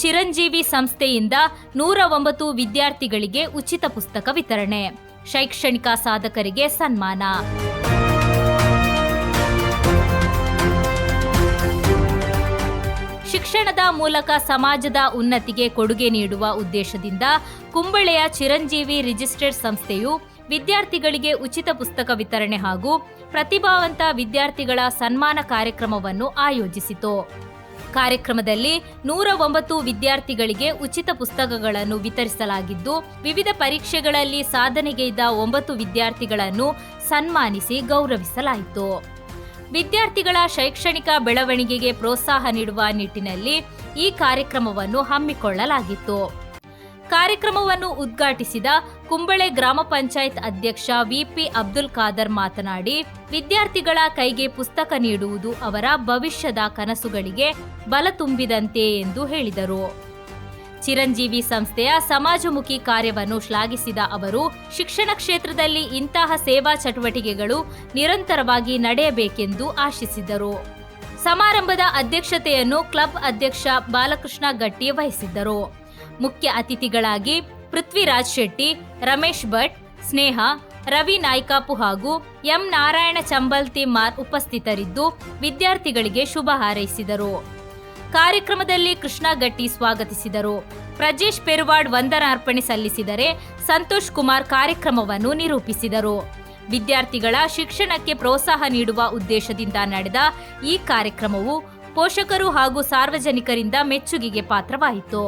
ಚಿರಂಜೀವಿ ಸಂಸ್ಥೆಯಿಂದ 109 ವಿದ್ಯಾರ್ಥಿಗಳಿಗೆ ಉಚಿತ ಪುಸ್ತಕ ವಿತರಣೆ, ಶೈಕ್ಷಣಿಕ ಸಾಧಕರಿಗೆ ಸನ್ಮಾನ. ಶಿಕ್ಷಣದ ಮೂಲಕ ಸಮಾಜದ ಉನ್ನತಿಗೆ ಕೊಡುಗೆ ನೀಡುವ ಉದ್ದೇಶದಿಂದ ಕುಂಬಳೆಯ ಚಿರಂಜೀವಿ ರಿಜಿಸ್ಟರ್ಡ್ ಸಂಸ್ಥೆಯು ವಿದ್ಯಾರ್ಥಿಗಳಿಗೆ ಉಚಿತ ಪುಸ್ತಕ ವಿತರಣೆ ಹಾಗೂ ಪ್ರತಿಭಾವಂತ ವಿದ್ಯಾರ್ಥಿಗಳ ಸನ್ಮಾನ ಕಾರ್ಯಕ್ರಮವನ್ನು ಆಯೋಜಿಸಿತು. ಕಾರ್ಯಕ್ರಮದಲ್ಲಿ 109 ವಿದ್ಯಾರ್ಥಿಗಳಿಗೆ ಉಚಿತ ಪುಸ್ತಕಗಳನ್ನು ವಿತರಿಸಲಾಗಿದ್ದು, ವಿವಿಧ ಪರೀಕ್ಷೆಗಳಲ್ಲಿ ಸಾಧನೆಗೈದ 9 ವಿದ್ಯಾರ್ಥಿಗಳನ್ನು ಸನ್ಮಾನಿಸಿ ಗೌರವಿಸಲಾಯಿತು. ವಿದ್ಯಾರ್ಥಿಗಳ ಶೈಕ್ಷಣಿಕ ಬೆಳವಣಿಗೆಗೆ ಪ್ರೋತ್ಸಾಹ ನೀಡುವ ನಿಟ್ಟಿನಲ್ಲಿ ಈ ಕಾರ್ಯಕ್ರಮವನ್ನು ಹಮ್ಮಿಕೊಳ್ಳಲಾಗಿತ್ತು. ಕಾರ್ಯಕ್ರಮವನ್ನು ಉದ್ಘಾಟಿಸಿದ ಕುಂಬಳೆ ಗ್ರಾಮ ಪಂಚಾಯತ್ ಅಧ್ಯಕ್ಷ ವಿಪಿ ಅಬ್ದುಲ್ ಖಾದರ್ ಮಾತನಾಡಿ, ವಿದ್ಯಾರ್ಥಿಗಳ ಕೈಗೆ ಪುಸ್ತಕ ನೀಡುವುದು ಅವರ ಭವಿಷ್ಯದ ಕನಸುಗಳಿಗೆ ಬಲ ತುಂಬಿದಂತೆ ಎಂದು ಹೇಳಿದರು. ಚಿರಂಜೀವಿ ಸಂಸ್ಥೆಯ ಸಮಾಜಮುಖಿ ಕಾರ್ಯವನ್ನು ಶ್ಲಾಘಿಸಿದ ಅವರು, ಶಿಕ್ಷಣ ಕ್ಷೇತ್ರದಲ್ಲಿ ಇಂತಹ ಸೇವಾ ಚಟುವಟಿಕೆಗಳು ನಿರಂತರವಾಗಿ ನಡೆಯಬೇಕೆಂದು ಆಶಿಸಿದರು. ಸಮಾರಂಭದ ಅಧ್ಯಕ್ಷತೆಯನ್ನು ಕ್ಲಬ್ ಅಧ್ಯಕ್ಷ ಬಾಲಕೃಷ್ಣ ಗಟ್ಟಿ ವಹಿಸಿದ್ದರು. ಮುಖ್ಯ ಅತಿಥಿಗಳಾಗಿ ಪೃಥ್ವಿರಾಜ್ ಶೆಟ್ಟಿ, ರಮೇಶ್ ಭಟ್, ಸ್ನೇಹ, ರವಿ ನಾಯ್ಕಾಪು ಹಾಗೂ ಎಂ ನಾರಾಯಣ ಚಂಬಲ್ ತಿಮ್ಮಾರ್ ಉಪಸ್ಥಿತರಿದ್ದು ವಿದ್ಯಾರ್ಥಿಗಳಿಗೆ ಶುಭ ಹಾರೈಸಿದರು. ಕಾರ್ಯಕ್ರಮದಲ್ಲಿ ಕೃಷ್ಣ ಗಟ್ಟಿ ಸ್ವಾಗತಿಸಿದರು. ಪ್ರಜೇಶ್ ಪೆರುವಾಡ್ ವಂದನಾರ್ಪಣೆ ಸಲ್ಲಿಸಿದರೆ, ಸಂತೋಷ್ ಕುಮಾರ್ ಕಾರ್ಯಕ್ರಮವನ್ನು ನಿರೂಪಿಸಿದರು. ವಿದ್ಯಾರ್ಥಿಗಳ ಶಿಕ್ಷಣಕ್ಕೆ ಪ್ರೋತ್ಸಾಹ ನೀಡುವ ಉದ್ದೇಶದಿಂದ ನಡೆದ ಈ ಕಾರ್ಯಕ್ರಮವು ಪೋಷಕರು ಹಾಗೂ ಸಾರ್ವಜನಿಕರಿಂದ ಮೆಚ್ಚುಗೆಗೆ ಪಾತ್ರವಾಯಿತು.